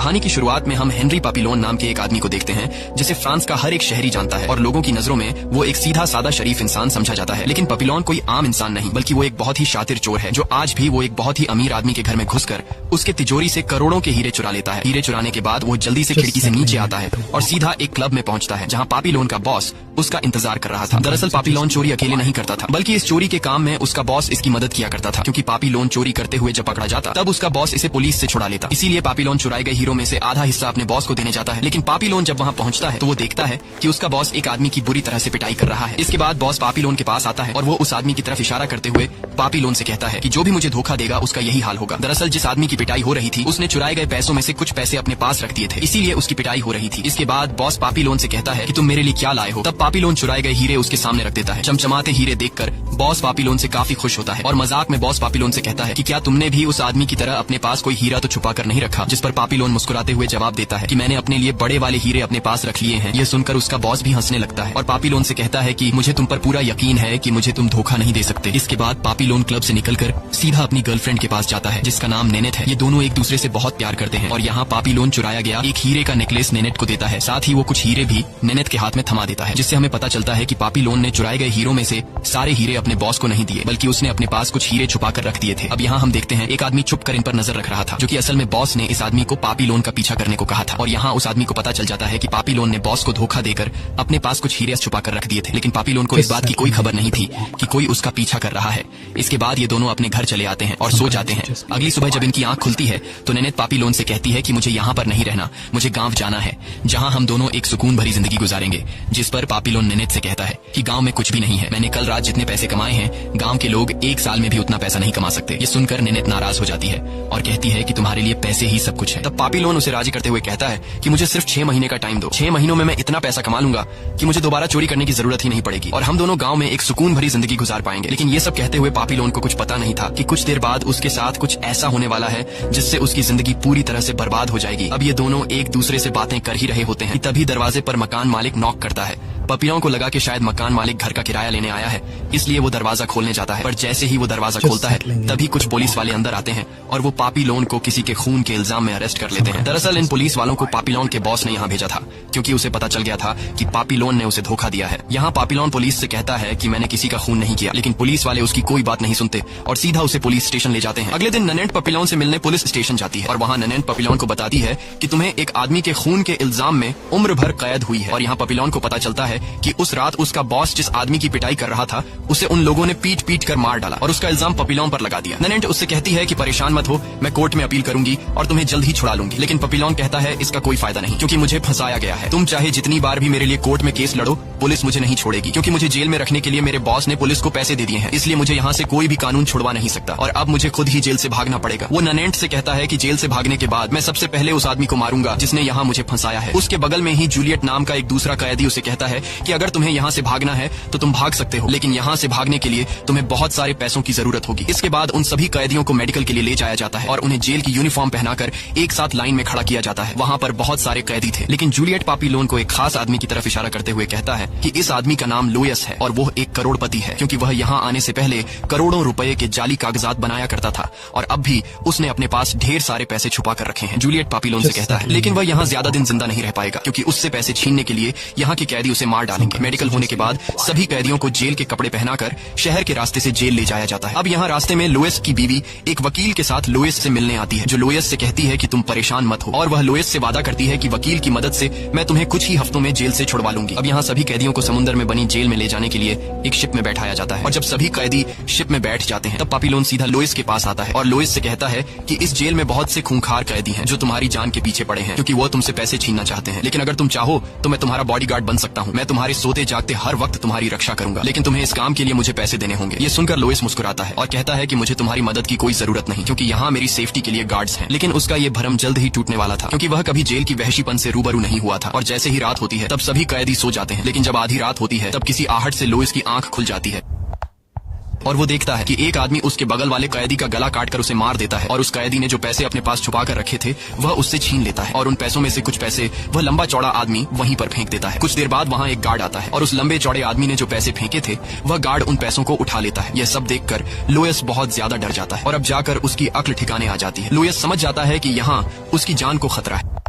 कहानी की शुरुआत में हम हेनरी पापिलोन नाम के एक आदमी को देखते हैं जिसे फ्रांस का हर एक शहरी जानता है और लोगों की नजरों में वो एक सीधा सादा शरीफ इंसान समझा जाता है। लेकिन पापिलोन कोई आम इंसान नहीं बल्कि वो एक बहुत ही शातिर चोर है जो आज भी वो एक बहुत ही अमीर आदमी के घर में घुसकर उसके तिजोरी से करोड़ों के हीरे चुरा लेता है। हीरे चुराने के बाद वो जल्दी से खिड़की से नीचे आता है और सीधा एक क्लब में पहुंचता है जहाँ पापिलोन का बॉस उसका इंतजार कर रहा था। दरअसल पापिलोन चोरी अकेले नहीं करता था बल्कि इस चोरी के काम में उसका बॉस इसकी मदद किया करता था, क्योंकि पापिलोन चोरी करते हुए जब पकड़ा जाता तब उसका बॉस इसे पुलिस से छुड़ा लेता। इसीलिए पापिलोन चुराए गए हीरो में से आधा हिस्सा अपने बॉस को देने जाता है। लेकिन पापिलोन जब वहाँ पहुँचता है तो वो देखता है कि उसका बॉस एक आदमी की बुरी तरह से पिटाई कर रहा है। इसके बाद बॉस पापिलोन के पास आता है और वो उस आदमी की तरफ इशारा करते हुए पापिलोन से कहता है कि जो भी मुझे धोखा देगा उसका यही हाल होगा। दरअसल जिस आदमी की पिटाई हो रही थी उसने चुराए गए पैसों में से कुछ पैसे अपने पास रख दिए थे, इसीलिए उसकी पिटाई हो रही थी। इसके बाद बॉस पापिलोन से कहता है कि तुम मेरे लिए क्या लाए हो। तब पापिलोन चुराए गए हीरे उसके सामने रख देता है। चमचमाते हीरे देखकर बॉस पापिलोन से काफी खुश होता है और मजाक में बॉस पापिलोन से कहता है कि क्या तुमने भी उस आदमी की तरह अपने पास कोई हीरा तो छुपा कर नहीं रखा। जिस पर पापिलोन मुस्कुराते हुए जवाब देता है कि मैंने अपने लिए बड़े वाले हीरे अपने पास रख लिए हैं। यह सुनकर उसका बॉस भी हंसने लगता है और पापिलोन से कहता है कि मुझे तुम पर पूरा यकीन है कि मुझे तुम धोखा नहीं दे सकते। इसके बाद पापिलोन क्लब से निकलकर सीधा अपनी गर्लफ्रेंड के पास जाता है जिसका नाम नेनेट है। ये दोनों एक दूसरे से बहुत प्यार करते हैं और यहाँ पापिलोन चुराया गया एक हीरे का नेकलेस नेनेट को देता है। साथ ही वो कुछ हीरे भी नेनेट के हाथ में थमा देता है, जिससे हमें पता चलता है कि पापिलोन ने चुराए गए हीरों में से सारे हीरे अपने बॉस को नहीं दिए बल्कि उसने अपने पास कुछ हीरे छुपा कर रख दिए थे। अब यहाँ हम देखते हैं एक आदमी छुप कर इन पर नजर रख रहा था, जो कि असल में बॉस ने इस आदमी को पापिलोन का पीछा करने को कहा था। और यहाँ उस आदमी को पता चल जाता है कि पापिलोन ने बॉस को धोखा देकर अपने पास कुछ हीरे छुपा कर रख दिए थे। लेकिन पापिलोन को इस बात की कोई खबर नहीं थी कि कोई उसका पीछा कर रहा है। इसके बाद ये दोनों अपने घर चले आते हैं और सो जाते हैं। अगली सुबह जब इनकी आंख खुलती है तो नेनेट पापिलोन से कहती है कि मुझे यहाँ पर नहीं रहना, मुझे गाँव जाना है जहाँ हम दोनों एक सुकून भरी जिंदगी गुजारेंगे। जिस पर पापिलोन नेनेट से कहता है कि गाँव में कुछ भी नहीं है, मैंने कल रात जितने पैसे कमाए हैं गांव के लोग एक साल में भी उतना पैसा नहीं कमा सकते। ये सुनकर नेनेट नाराज हो जाती है और कहती है कि तुम्हारे लिए पैसे ही सब कुछ है। तब पापिलोन उसे राजी करते हुए कहता है कि मुझे सिर्फ 6 महीने का टाइम दो, 6 महीनों में मैं इतना पैसा कमा लूंगा कि मुझे दोबारा चोरी करने की जरूरत ही नहीं पड़ेगी और हम दोनों गाँव में एक सुकून भरी जिंदगी गुजार पाएंगे। लेकिन ये सब कहते हुए पापिलोन को कुछ पता नहीं था कि कुछ देर बाद उसके साथ कुछ ऐसा होने वाला है जिससे उसकी जिंदगी पूरी तरह से बर्बाद हो जाएगी। अब ये दोनों एक दूसरे से बातें कर ही रहे होते हैं, तभी दरवाजे पर मकान मालिक नॉक करता है। पापिलोन को लगा कि शायद मकान मालिक घर का किराया लेने आया है, इसलिए वो दरवाजा खोलने जाता है। पर जैसे ही वो दरवाजा खोलता है तभी कुछ पुलिस वाले अंदर आते हैं और वो पापिलोन को किसी के खून के इल्जाम में अरेस्ट कर लेते हैं। दरअसल इन पुलिस वालों को पापिलोन के बॉस ने यहाँ भेजा था, क्योंकि उसे पता चल गया था कि पापिलोन ने उसे धोखा दिया है। यहाँ पापिलोन पुलिस से कहता है कि मैंने किसी का खून नहीं किया, लेकिन पुलिस वाले उसकी कोई बात नहीं सुनते और सीधा उसे पुलिस स्टेशन ले जाते हैं। अगले दिन ननेट पापिलोन से मिलने पुलिस स्टेशन जाती है और वहाँ ननेट पापिलोन को बताती है कि तुम्हें एक आदमी के खून के इल्जाम में उम्र भर कैद हुई है। और यहाँ पापिलोन को पता चलता है कि उस रात उसका बॉस जिस आदमी की पिटाई कर रहा था उसे उन लोगों ने पीट पीट कर मार डाला और उसका इल्जाम पापिलोन पर लगा दिया। ननेट उससे कहती है कि परेशान मत हो, मैं कोर्ट में अपील करूंगी और तुम्हें जल्द ही छुड़ा लूंगी। लेकिन पापिलोन कहता है इसका कोई फायदा नहीं, क्योंकि मुझे फंसाया गया है। तुम चाहे जितनी बार भी मेरे लिए कोर्ट में केस लड़ो, पुलिस मुझे नहीं छोड़ेगी, क्योंकि मुझे जेल में रखने के लिए मेरे बॉस ने पुलिस को पैसे दे दिए हैं। इसलिए मुझे यहाँ से कोई भी कानून छुड़वा नहीं सकता और अब मुझे खुद ही जेल से भागना पड़ेगा। वो ननेट से कहता है कि जेल से भागने के बाद मैं सबसे पहले उस आदमी को मारूंगा जिसने यहाँ मुझे फंसाया है। उसके बगल में ही जूलियट नाम का एक दूसरा कैदी उसे कहता है कि अगर तुम्हें यहाँ से भागना है तो तुम भाग सकते हो, लेकिन यहाँ से भागने के लिए तुम्हें बहुत सारे पैसों की जरूरत होगी। इसके बाद उन सभी कैदियों को मेडिकल के लिए ले जाया जाता है और उन्हें जेल की यूनिफॉर्म पहनाकर एक साथ लाइन में खड़ा किया जाता है। वहाँ पर बहुत सारे कैदी थे, लेकिन जूलियट पापिलोन को एक खास आदमी की तरफ इशारा करते हुए कहता है कि इस आदमी का नाम लुइस है और वो एक करोड़पति है, क्योंकि वह यहाँ आने से पहले करोड़ों रुपए के जाली कागजात बनाया करता था और अब भी उसने अपने पास ढेर सारे पैसे छुपा कर रखे हैं। जूलियट पापिलोन से कहता है लेकिन वह यहाँ ज्यादा दिन जिंदा नहीं रह पाएगा, क्योंकि उससे पैसे छीनने के लिए यहाँ के कैदी उसे मार डालेंगे। मेडिकल होने के बाद सभी कैदियों को जेल के कपड़े पहनाकर शहर के रास्ते से जेल ले जाया जाता है। अब यहाँ रास्ते में लुइस की बीवी एक वकील के साथ लुइस से मिलने आती है, जो लुइस से कहती है कि तुम परेशान मत हो और वह लुइस से वादा करती है कि वकील की मदद से मैं तुम्हें कुछ ही हफ्तों में जेल से छुड़वा लूंगी। अब यहाँ सभी कैदियों को समुद्र में बनी जेल में ले जाने के लिए एक शिप में बैठाया जाता है और जब सभी कैदी शिप में बैठ जाते हैं तब पापिलोन सीधा लुइस के पास आता है और लुइस से कहता है कि इस जेल में बहुत से खूंखार कैदी हैं जो तुम्हारी जान के पीछे पड़े हैं, क्योंकि वो तुमसे पैसे छीनना चाहते हैं। लेकिन अगर तुम चाहो तो मैं तुम्हारा बॉडीगार्ड बन सकता हूँ, मैं तुम्हारे सोते जागते हर वक्त तुम्हारी रक्षा करूंगा, लेकिन तुम्हें इस काम के लिए मुझे पैसे देने होंगे। ये सुनकर लुइस मुस्कुराता है और कहता है कि मुझे तुम्हारी मदद की कोई जरूरत नहीं, क्योंकि यहाँ मेरी सेफ्टी के लिए गार्ड्स हैं। लेकिन उसका ये भरम जल्द ही टूटने वाला था, क्योंकि वह कभी जेल की वहशीपन से रूबरू नहीं हुआ था और जैसे ही रात होती है तब सभी कैदी सो जाते हैं। लेकिन जब आधी रात होती है तब किसी आहट से लुइस की आंख खुल जाती है और वो देखता है कि एक आदमी उसके बगल वाले कैदी का गला काटकर उसे मार देता है और उस कैदी ने जो पैसे अपने पास छुपा कर रखे थे वह उससे छीन लेता है और उन पैसों में से कुछ पैसे वह लंबा चौड़ा आदमी वहीं पर फेंक देता है। कुछ देर बाद वहाँ एक गार्ड आता है और उस लंबे चौड़े आदमी ने जो पैसे फेंके थे वह गार्ड उन पैसों को उठा लेता है। यह सब देखकर लुईस बहुत ज्यादा डर जाता है और अब जाकर उसकी अक्ल ठिकाने आ जाती है। लुईस समझ जाता है कि यहाँ उसकी जान को खतरा है।